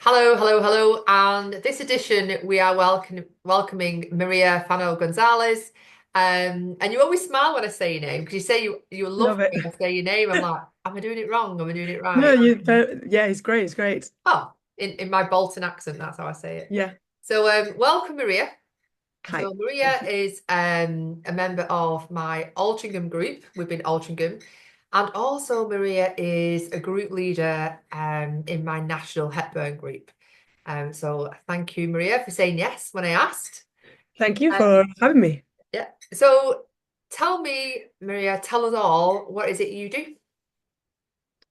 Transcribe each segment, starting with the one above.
Hello, hello, hello. And this edition, we are welcoming Maria Fano Gonzalez. And you always smile when I say your name because you say you love Love it. when I say your name. I'm like, am I doing it wrong? Am I doing it No, right? yeah, it's great. It's great. Oh, in my Bolton accent, that's how I say it. Yeah. So welcome, Maria. Hi. So Thank Maria you. is a member of my Altrincham group. We've been Altrincham. And also Maria is a group leader in my national Hepburn group. So thank you, Maria, for saying yes when I asked. Thank you for Um, having me. yeah. So tell me, Maria, tell us all, what is it you do?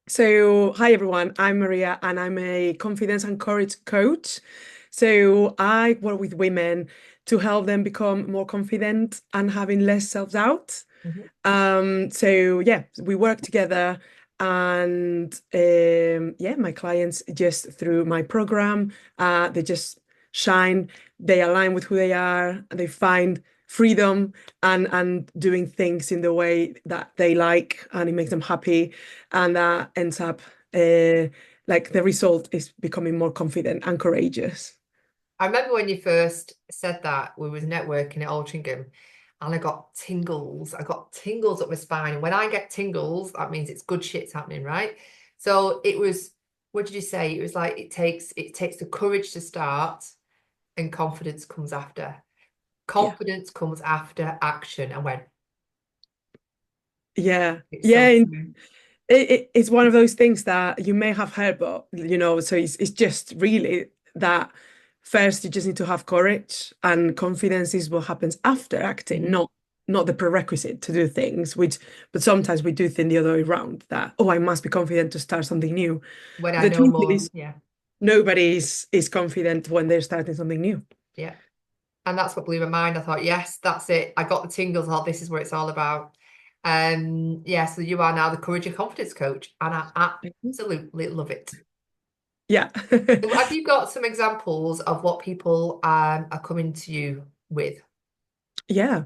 So, hi everyone. I'm Maria and I'm a confidence and courage coach. So, I work with women to help them become more confident and having less self-doubt. Mhm. So yeah, we work together and yeah, my clients just through my program, they just shine, they align with who they are, they find freedom and doing things in the way that they like and it makes them happy. And that ends up like the result is becoming more confident and courageous. I remember when you first said that we was networking at Altrincham and I got tingles. I got tingles up my spine. And when I get tingles, that means it's good shit's happening, right? So it was, what did you say? It was like it takes the courage to start and confidence comes after. Yeah. Confidence comes after action. And when Yeah. it's Yeah. so true. It's one of those things that you may have heard, but so it's just really that first you just need to have courage and confidence is what happens after acting, Mhm. not the prerequisite to do things, which but sometimes we do think the other way around that, oh, I must be confident to start something new. When But I the know truth more, is yeah, nobody is confident when they're starting something new. yeah. And that's what blew my mind. I thought, yes, that's it. I got the tingles. Oh, this is what it's all about. Yeah, so you are now the courage and confidence coach, and I absolutely love it. Yeah. So have you got some examples of what people are coming to you with? Yeah.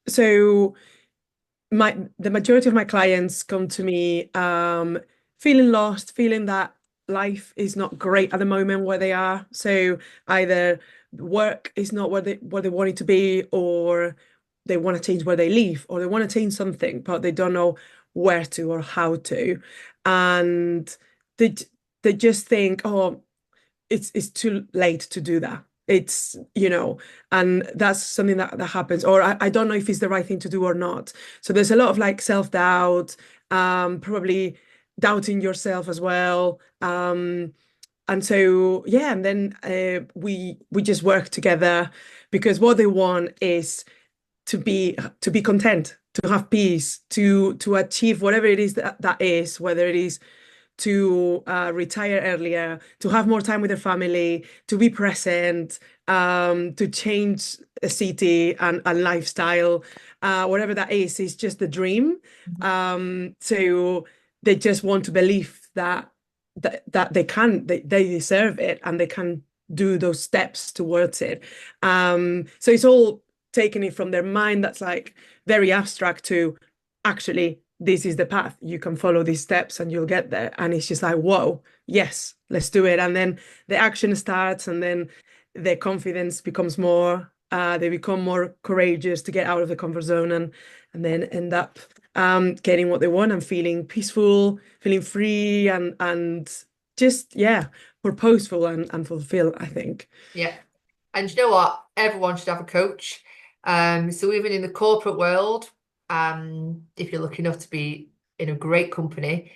So the majority of my clients come to me feeling lost, feeling that life is not great at the moment where they are. So either work is not where they want it to be, or they want to change where they live, or they want to change something, but they don't know where to or how to. And they they just think, oh, it's too late to do that. And that's something that happens, or I don't know if it's the right thing to do or not. So there's a lot of like self-doubt, probably doubting yourself as well. And so yeah, and then we just work together because what they want is to be content, to have peace, to achieve whatever it is that is, whether it is to retire earlier, to have more time with their family, to be present, to change a city and lifestyle, whatever that is just the dream. So they just want to believe that they deserve it and they can do those steps towards it. So it's all taking it from their mind that's like very abstract to actually this is the path. You can follow these steps and you'll get there. And it's just like, whoa, yes, let's do it. And then the action starts, and then their confidence becomes more, they become more courageous to get out of the comfort zone and then end up getting what they want and feeling peaceful, feeling free and just, yeah, purposeful and fulfilled, I think. Yeah. And you know what? Everyone should have a coach. So even in the corporate world, if you're lucky enough to be in a great company,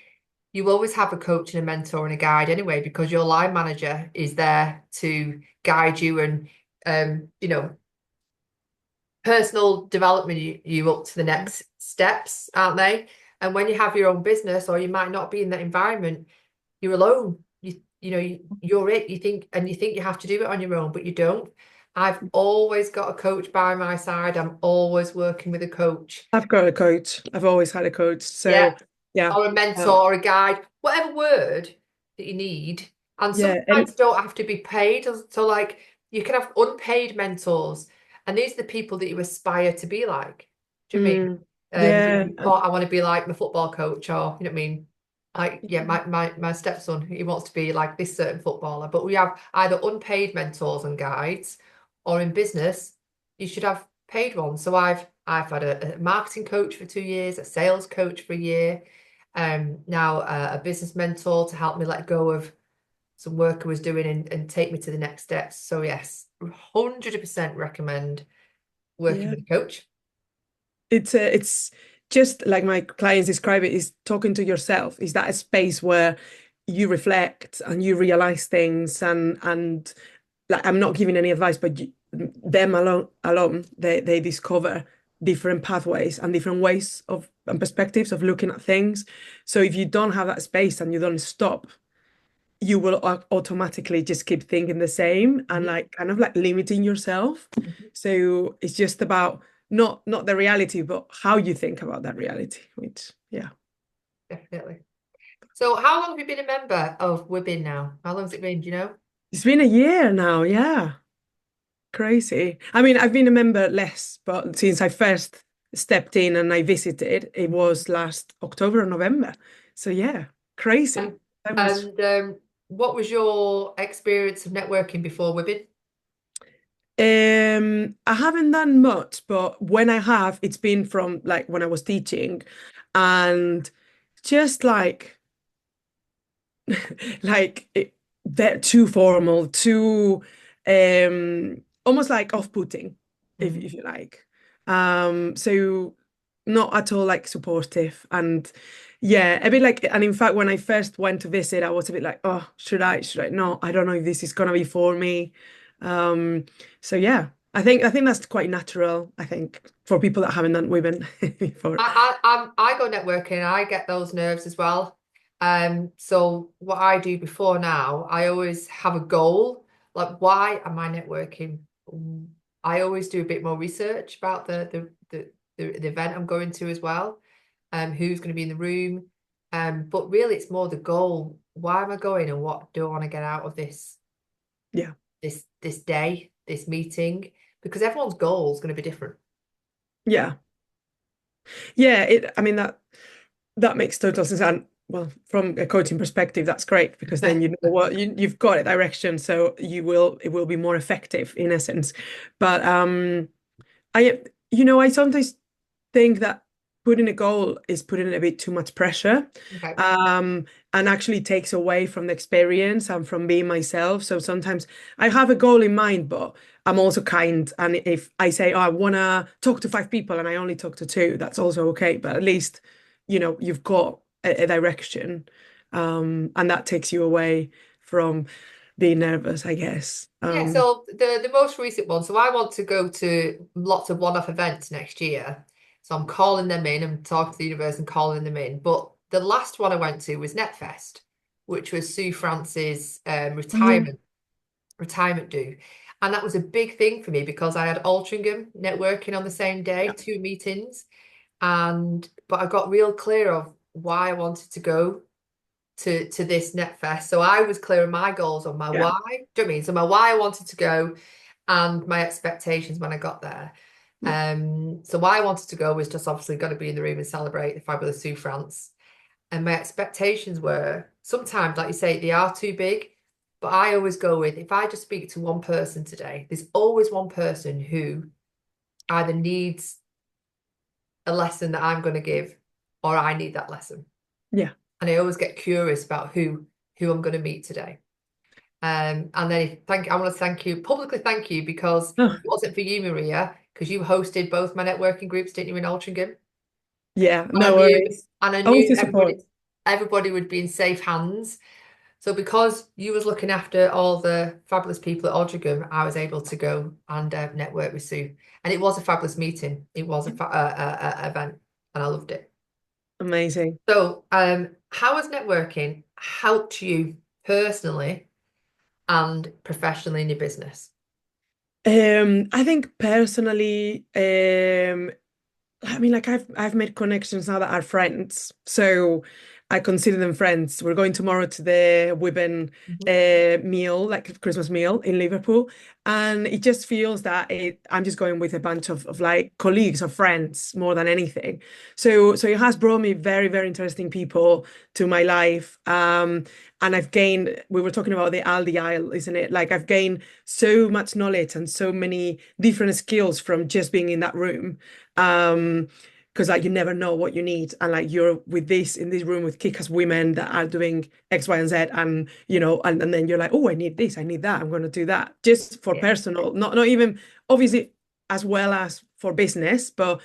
you always have a coach and a mentor and a guide anyway, because your line manager is there to guide you and personal development you up to the next steps, aren't they? And when you have your own business or you might not be in that environment, you're alone. You're it. You think you have to do it on your own, but you don't. I've always got a coach by my side. I'm always working with a coach. I've got a coach. I've always had a coach. Yeah. So yeah. Or a mentor Um, or a guide, whatever word that you need. And yeah. sometimes don't have to be paid. So like you can have unpaid mentors, and these are the people that you aspire to be like. Do you know what I mean? Mm, yeah. You thought I want to be like my football coach, or you know what I mean? Yeah, my stepson, he wants to be like this certain footballer, but we have either unpaid mentors and guides, or in business, you should have paid ones. So I've had a marketing coach for 2 years, a sales coach for a year, now a business mentor to help me let go of some work I was doing and take me to the next steps. So yes, 100% recommend working Yeah. with a coach. It's just like my clients describe it, is talking to yourself. Is that a space where you reflect and you realize things, and like I'm not giving any advice, but them alone they discover different pathways and different ways of and perspectives of looking at things. So if you don't have that space and you don't stop, you will automatically just keep thinking the same and Mhm, like kind of like limiting yourself. mhm, So it's just about not the reality, but how you think about that reality, which yeah. definitely. So how long have you been a member of Wibin now? How long has it been, do you know? It's been a year now, yeah. Crazy. I mean, I've been a member less, but since I first stepped in and I visited, it was last October or November. So yeah, crazy. And That was and what was your experience of networking before Wibin? I haven't done much, but when I have, it's been from like when I was teaching and just like they're too formal, too almost like off-putting, Mhm. if you like. So not at all like supportive and yeah, a bit like, and in fact when I first went to visit, I was a bit like, oh, should I not? I don't know if this is gonna be for me. Um, so yeah, I think that's quite natural, I think, for people that haven't done women before. I go networking and I get those nerves as well. So what I do before now, I always have a goal. Like, why am I networking? I always do a bit more research about the event I'm going to as well. Who's going to be in the room. But really it's more the goal. Why am I going and what do I want to get out of Yeah. this day, this meeting? Because everyone's goal is going to be different. Yeah. Yeah, I mean that makes total sense. And well, from a coaching perspective, that's great because then you know what you've got a direction, so it will be more effective in essence. But I I sometimes think that putting a goal is putting a bit too much pressure, Okay. um, and actually takes away from the experience and from being myself. So sometimes I have a goal in mind, but I'm also kind. And if I say, oh, I want to talk to 5 people and I only talk to two, that's also okay. But at least, you've got a direction, and that takes you away from being nervous, I guess. Yeah, so the most recent one, so I want to go to lots of one-off events next year. So I'm calling them in, I'm talking to the universe and calling them in. But the last one I went to was NetFest, which was Sue France's Yeah. retirement do. And that was a big thing for me because I had Altrincham networking on the same day, Yeah. 2 meetings. But I got real clear of why I wanted to go to this net fest. So I was clear on my goals on my Yeah. why. Do you know what I mean? So my why I wanted to go and my expectations when I got there. Yeah. So why I wanted to go was just obviously got to be in the room and celebrate the fabulous Sue France. And my expectations were sometimes, like you say, they are too big. But I always go with if I just speak to one person today, there's always one person who either needs a lesson that I'm going to give or I need that lesson. Yeah. And I always get curious about who I'm going to meet today. And then I want to thank you publicly, thank you because if Oh, it wasn't for you, Maria, because you hosted both my networking groups, didn't you, in Altrincham? yeah. And I No knew worries. and I Always knew the support. everybody would be in safe hands. So because you was looking after all the fabulous people at Altrincham, I was able to go and network with Sue, and it was a fabulous meeting. It was a event, and I loved it. Amazing. So, how has networking helped you personally and professionally in your business? I think personally, I mean, like I've made connections now that are friends. So I consider them friends. We're going tomorrow to the women Mhm. meal, like Christmas meal in Liverpool. And it just feels that I'm just going with a bunch of like colleagues or friends more than anything. So it has brought me very, very interesting people to my life. And I've gained, we were talking about the Aldi aisle, isn't it? Like I've gained so much knowledge and so many different skills from just being in that room. Because like you never know what you need, and like you're with this in this room with kick-ass women that are doing X, Y, and Z, and and then you're like, oh, I need this, I need that, I'm going to do that just for Yeah, personal, not even obviously as well as for business, but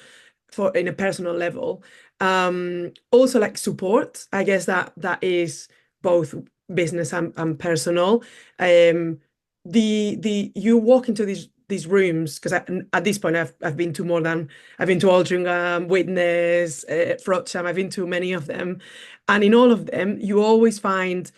for in a personal level. Also like support, I guess that is both business and personal. Um, the you walk into these rooms because at this point I've been to more than I've been to Altrincham, Widnes, Frodsham. I've been to many of them, and in all of them, you always find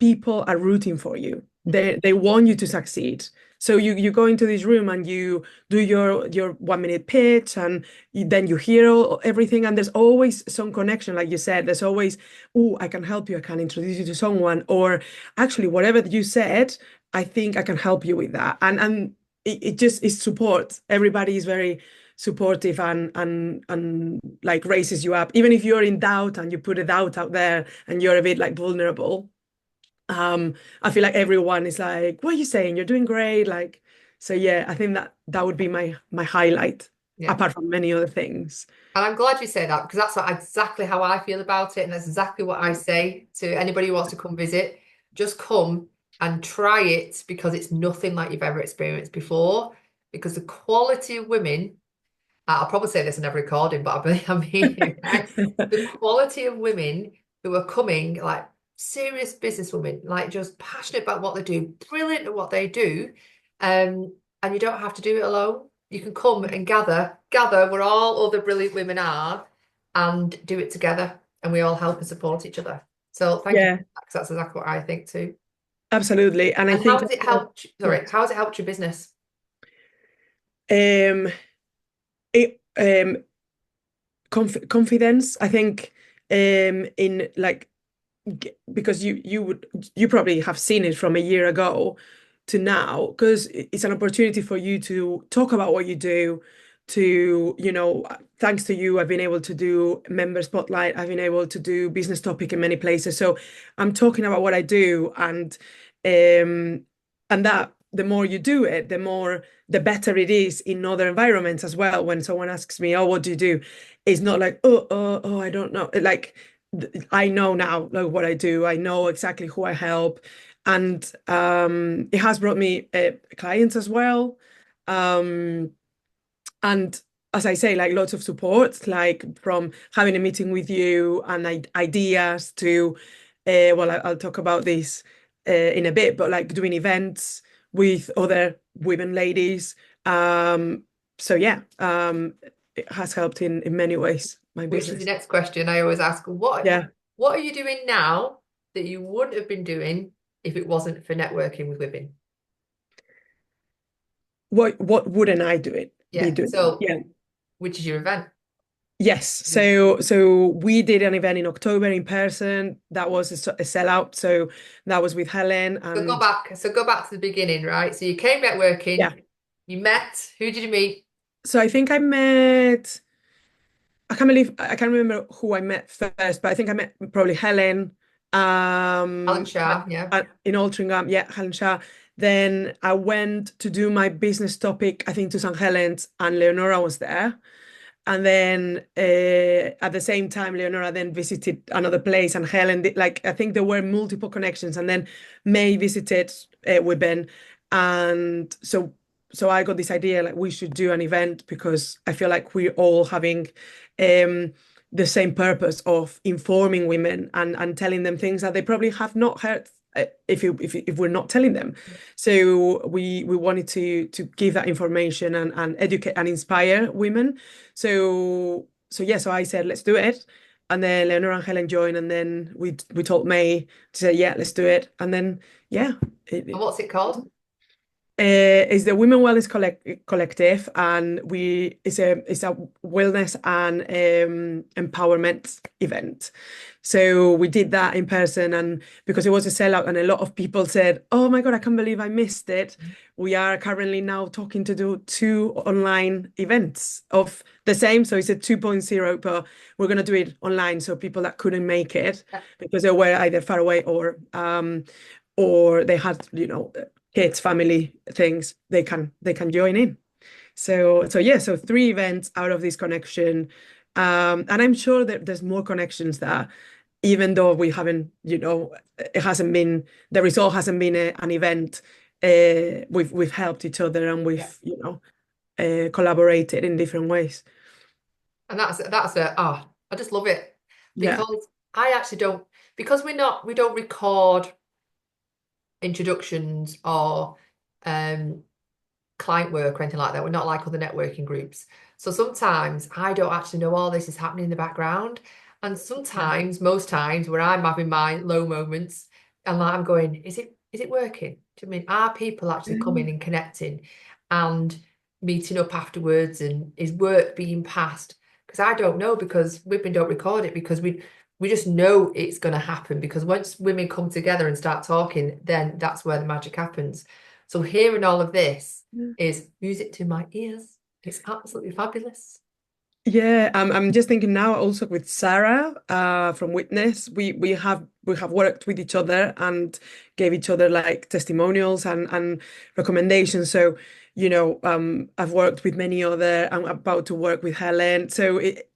people are rooting for you. They want you to succeed. So you go into this room and you do your 1 minute pitch, and then you hear everything, and there's always some connection, like you said. There's always, oh, I can help you, I can introduce you to someone, or actually whatever you said, I think I can help you with that. And it just is support. Everybody is very supportive and like raises you up. Even if you're in doubt and you put a doubt out there and you're a bit like vulnerable, I feel like everyone is like, what are you saying? You're doing great. Like, so yeah, I think that would be my highlight, yeah. apart from many other things. And I'm glad you say that because that's exactly how I feel about it. And that's exactly what I say to anybody who wants to come visit. Just come and try it because it's nothing like you've ever experienced before. Because the quality of women, I'll probably say this in every recording, but I mean it, right? The quality of women who are coming, like serious businesswomen, like just passionate about what they do, brilliant at what they do, and you don't have to do it alone. You can come and gather where all other brilliant women are, and do it together, and we all help and support each other. So thank you, Yeah, because that's exactly what I think too. absolutely. And I And how think has it helped? Sorry, how has it helped your business? um it confidence, I think, in like because you probably have seen it from a year ago to now, because it's an opportunity for you to talk about what you do, to thanks to you I've been able to do member spotlight, I've been able to do business topic in many places, so I'm talking about what I do, um that the more you do it, the better it is in other environments as well. When someone asks me, oh, what do you do, it's not like, oh, I don't know, like I know now like what I do. I know exactly who I help, and it has brought me clients as well. Um, and as I say, like lots of support, like from having a meeting with you and ideas to, well, I'll talk about this in a bit, but like doing events with other women ladies. So yeah, it has helped in many ways my Which is the business. next question I always ask. Yeah. What are you doing now that you wouldn't have been doing if it wasn't for networking with women? What wouldn't I do it be Yeah. doing? So Yeah. which is your event? Yes. Yeah. So we did an event in October in person. That was a sellout. So that was with Helen and So go back to the beginning, right? So you came yeah. networking, you met, who did you meet? So I think I met I can't remember who I met first, but I think I met probably Helen Alan um Shah, yeah. in Altrincham, yeah, Helen Shah. Then I went to do my business topic, I think to St. Helens, and Leonora was there. And then at the same time, Leonora then visited another place, and Helen did, like I think there were multiple connections. And then May visited with Ben, and so I got this idea like we should do an event because I feel like we're all having um, the same purpose of informing women and telling them things that they probably have not heard if we're not telling them. So we wanted to give that information and educate and inspire women. So I said, let's do it. And then Leonora and Helen joined, and then we told May to say, yeah, let's do it. And then yeah, And what's it called? Is the Women Wellness Collective, and it's a wellness and empowerment event. So we did that in person, and because it was a sellout, and a lot of people said, "Oh my God, I can't believe I missed it." We are currently now talking to do two online events of the same. So it's a 2.0, but we're going to do it online. So people that couldn't make it Yeah. because they were either far away or they had, kids, family things, they can join in. So yeah, so three events out of this connection. And I'm sure that there's more connections that even though we haven't, it hasn't been the result hasn't been an event, we've helped each other and Yeah. we've, collaborated in different ways. And I just love it Yeah. because I actually don't, because we don't record introductions or um client work or anything like that. We're not like other networking groups. So sometimes I don't actually know all this is happening in the background. And Yeah. sometimes, most times, where I'm having my low moments, and like I'm going, is it working? Do you mean are people actually coming and connecting and meeting up afterwards, and is work being passed? Because I don't know, because women don't record it, because we just know it's going to happen, because once women come together and start talking, then that's where the magic happens. So hearing all of this is music to my ears. It's absolutely fabulous. Yeah, I'm just thinking now also with Sarah from Witness, we have worked with each other and gave each other like testimonials and recommendations. So, I've worked with many other, I'm about to work with Helen. So it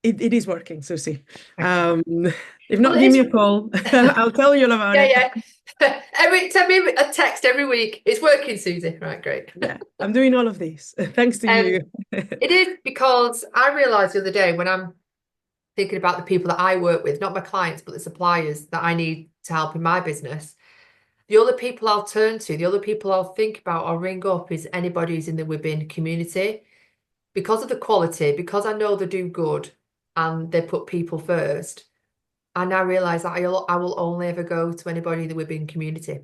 is working, Susie. Excellent. Um, if Well, not, it give is. me a call. I'll tell you all about Yeah, it. yeah. Send me a text every week. It's working, Susie. Right, great. Yeah, I'm doing all of these. Thanks to Um, you. it is, because I realized the other day, when I'm thinking about the people that I work with, not my clients, but the suppliers that I need to help in my business, the other people I'll turn to, the other people I'll think about or ring up is anybody who's in the Within community, because of the quality, because I know they do good and they put people first. I now realize that I will only ever go to anybody in the Within community.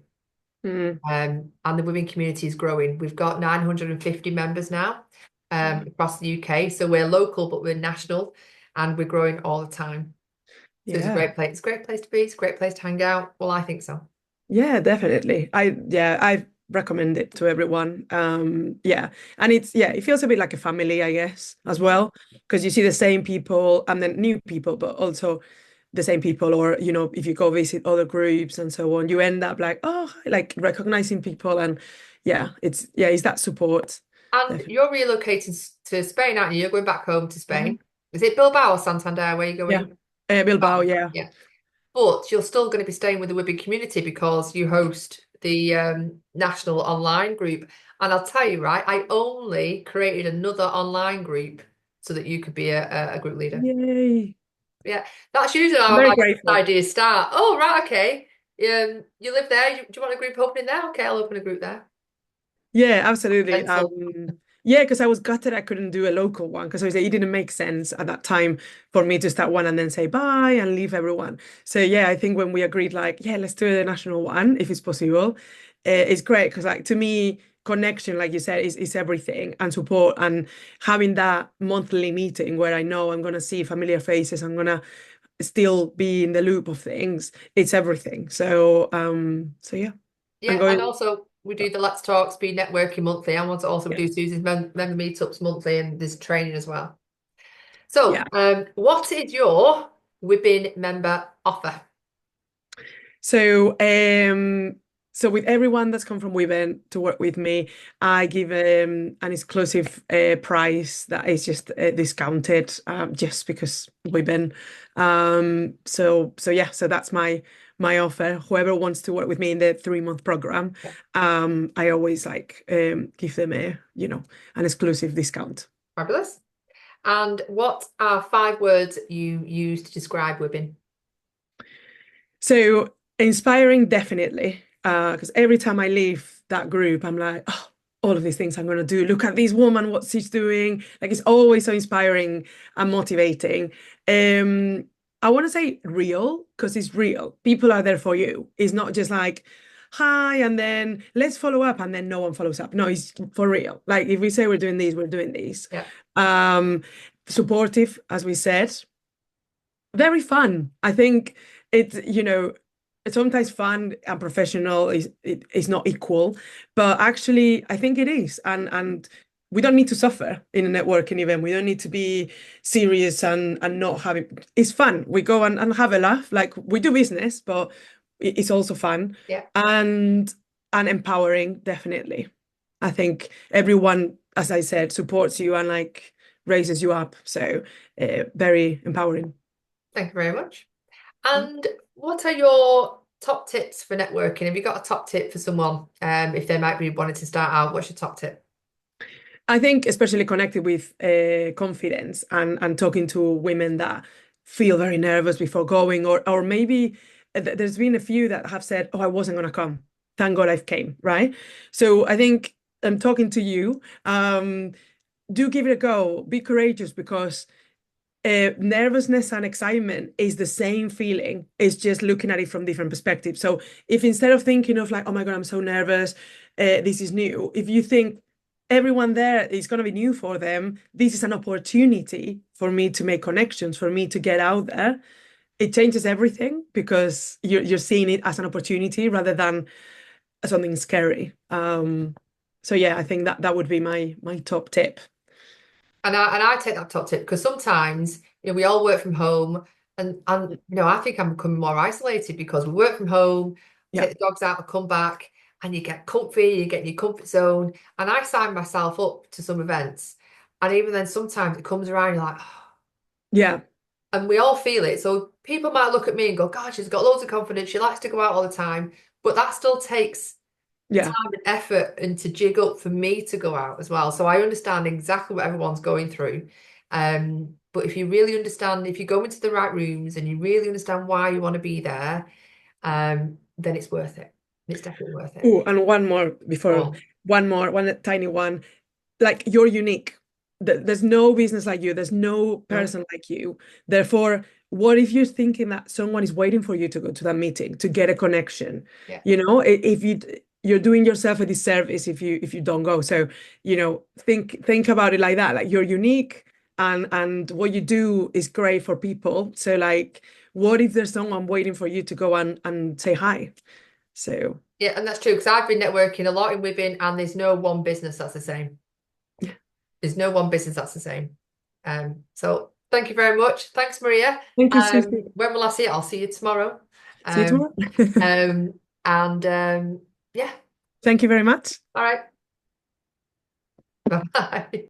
Mm, And the women community is growing. We've got 950 members now, across the UK. So we're local, but we're national, and we're growing all the time. So it's a yeah. great place. It's a great place to be. It's a great place to hang out. Well, I think so. Yeah, definitely. I recommend it to everyone. Yeah. And it feels a bit like a family, I guess, as well, because you see the same people and then new people, but also the same people, or if you go visit other groups and so on, you end up like, oh, like recognizing people, and it's that support. And Definitely. you're relocating to Spain, aren't you? You're going back home to Mhm. Spain. Is it Bilbao or Santander where you're Yeah. going? Bilbao, Bilbao. yeah. Yeah. But you're still going to be staying with the Wibby community, because you host the national online group. And I'll tell you, right, I only created another online group so that you could be a group leader. Yay. Yeah, that's usually I'm how very my grateful. ideas start. Oh, right, okay. You live there. Do you want a group opening there? Okay, I'll open a group there. Yeah, absolutely. Mental. Yeah, because I was gutted I couldn't do a local one because it didn't make sense at that time for me to start one and then say bye and leave everyone. So yeah, I think when we agreed, like, yeah, let's do a national one if it's possible, it's great because, like, to me, connection, like you said, is everything, and support, and having that monthly meeting where I know I'm gonna see familiar faces, I'm gonna still be in the loop of things. It's everything. So yeah, I'm Yeah, and going. also we do the Let's Talk Speed Networking monthly. I want to also Yeah, do Susie's member meetups monthly, and there's training as well. yeah. So, what is your Wibin member offer? So, so with everyone that's come from Women to work with me, I give an exclusive price that is just discounted, just because Women. So yeah, so that's my offer. Whoever wants to work with me in the 3-month program, Yeah, I always like give them an exclusive discount. fabulous. And what are 5 words you use to describe Wibin? So inspiring, definitely. Because every time I leave that group, I'm like, oh, all of these things I'm gonna do. Look at this woman, what she's doing. Like, it's always so inspiring and motivating. I want to say real, because it's real. People are there for you. It's not just like, hi, and then let's follow up, and then no one follows up. No, it's for real. Like if we say we're doing these, we're doing these. Yeah. Um, Supportive, as we said, very fun. I think it's, sometimes fun and professional is not equal, but actually I think it is. And we don't need to suffer in a networking event. We don't need to be serious and not having it's fun. We go and have a laugh. Like we do business, but it's also fun Yeah. and empowering, definitely. I think everyone, as I said, supports you and like raises you up. So very empowering. Thank you very much. And what are your top tips for networking? Have you got a top tip for someone if they might be wanting to start out? What's your top tip? I think especially connected with confidence and talking to women that feel very nervous before going, or maybe there's been a few that have said, "Oh, I wasn't gonna come. Thank God I've came." Right. So I think I'm talking to you. Do give it a go. Be courageous because nervousness and excitement is the same feeling. It's just looking at it from different perspectives. So if instead of thinking of like, oh my God, I'm so nervous, this is new, if you think everyone there is going to be new for them, this is an opportunity for me to make connections, for me to get out there. It changes everything because you're seeing it as an opportunity rather than something scary. So yeah, I think that would be my top tip. And I take that top tip because sometimes we all work from home and I think I'm becoming more isolated because we work from home, Yeah, take the dogs out and come back, and you get comfy, you get in your comfort zone. And I sign myself up to some events, and even then sometimes it comes around, you're like, yeah, and we all feel it. So people might look at me and go, God, she's got loads of confidence, she likes to go out all the time, but that still takes yeah. time and effort and to jig up for me to go out as well. So I understand exactly what everyone's going through. But if you really understand, if you go into the right rooms and you really understand why you want to be there, then it's worth it. It's definitely worth it. Oh, and one more Go before on. one tiny one. Like you're unique. There's no business like you. There's no No? person like you. Therefore, what if you're thinking that someone is waiting for you to go to that meeting to get a connection? Yeah. If you're doing yourself a disservice if you don't go. So, think about it like that. Like you're unique and what you do is great for people. So like, what if there's someone waiting for you to go and say hi? So Yeah, and that's true because I've been networking a lot in women, and there's no one business that's the same. There's no one business that's the same. So thank you very much. Thanks, Maria. thank you, Susie. When will I see you? I'll see you tomorrow. See you Um, tomorrow. and yeah, Thank you very much. all right. Bye bye.